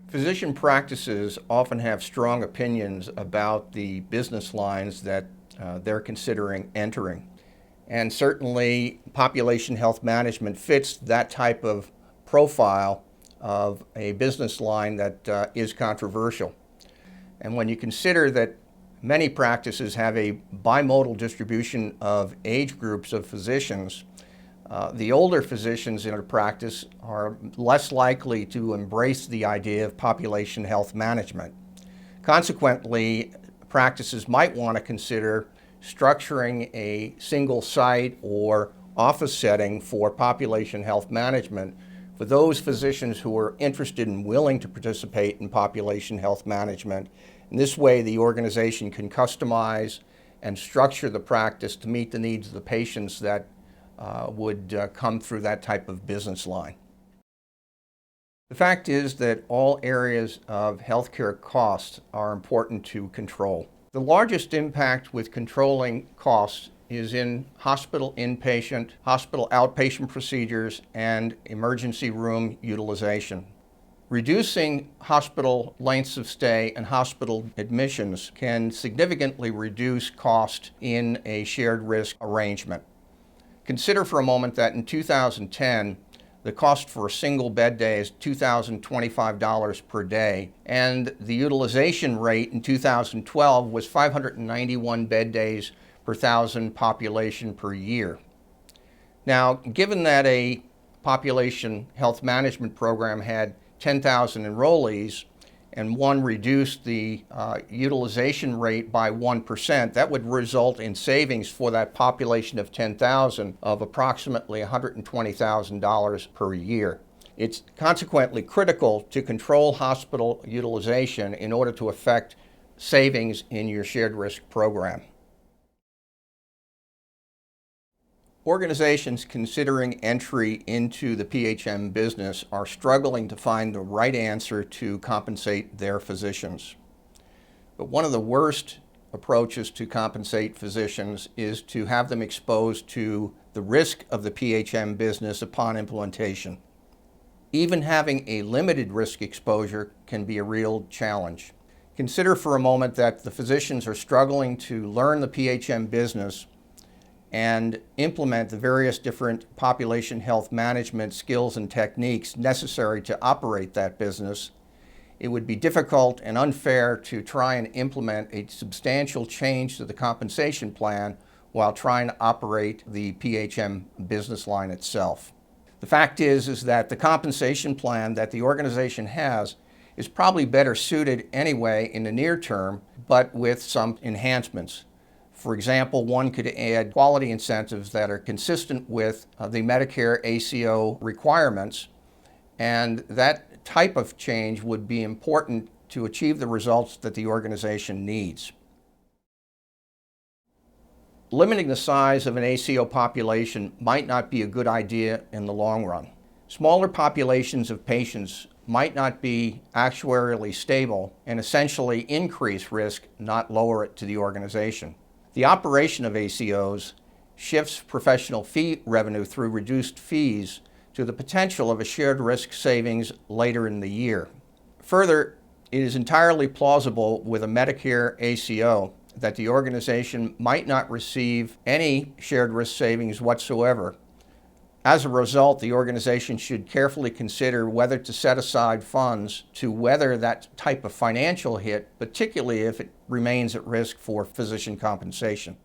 Physician practices often have strong opinions about the business lines that they're considering entering. And certainly, population health management fits that type of profile of a business line that is controversial. And when you consider that many practices have a bimodal distribution of age groups of physicians, the older physicians in a practice are less likely to embrace the idea of population health management. Consequently, practices might want to consider structuring a single site or office setting for population health management for those physicians who are interested and willing to participate in population health management. In this way, the organization can customize and structure the practice to meet the needs of the patients that would come through that type of business line. The fact is that all areas of healthcare costs are important to control. The largest impact with controlling costs is in hospital inpatient, hospital outpatient procedures, and emergency room utilization. Reducing hospital lengths of stay and hospital admissions can significantly reduce cost in a shared risk arrangement. Consider for a moment that in 2010, the cost for a single bed day is $2,025 per day, and the utilization rate in 2012 was 591 bed days per thousand population per year. Now, given that a population health management program had 10,000 enrollees, and one reduced the utilization rate by 1%, that would result in savings for that population of 10,000 of approximately $120,000 per year. It's consequently critical to control hospital utilization in order to affect savings in your shared risk program. Organizations considering entry into the PHM business are struggling to find the right answer to compensate their physicians. But one of the worst approaches to compensate physicians is to have them exposed to the risk of the PHM business upon implementation. Even having a limited risk exposure can be a real challenge. Consider for a moment that the physicians are struggling to learn the PHM business and implement the various different population health management skills and techniques necessary to operate that business. It would be difficult and unfair to try and implement a substantial change to the compensation plan while trying to operate the PHM business line itself. The fact is that the compensation plan that the organization has is probably better suited anyway in the near term, but with some enhancements. For example, one could add quality incentives that are consistent with the Medicare ACO requirements, and that type of change would be important to achieve the results that the organization needs. Limiting the size of an ACO population might not be a good idea in the long run. Smaller populations of patients might not be actuarially stable and essentially increase risk, not lower it to the organization. The operation of ACOs shifts professional fee revenue through reduced fees to the potential of a shared risk savings later in the year. Further, it is entirely plausible with a Medicare ACO that the organization might not receive any shared risk savings whatsoever. As a result, the organization should carefully consider whether to set aside funds to weather that type of financial hit, particularly if it remains at risk for physician compensation.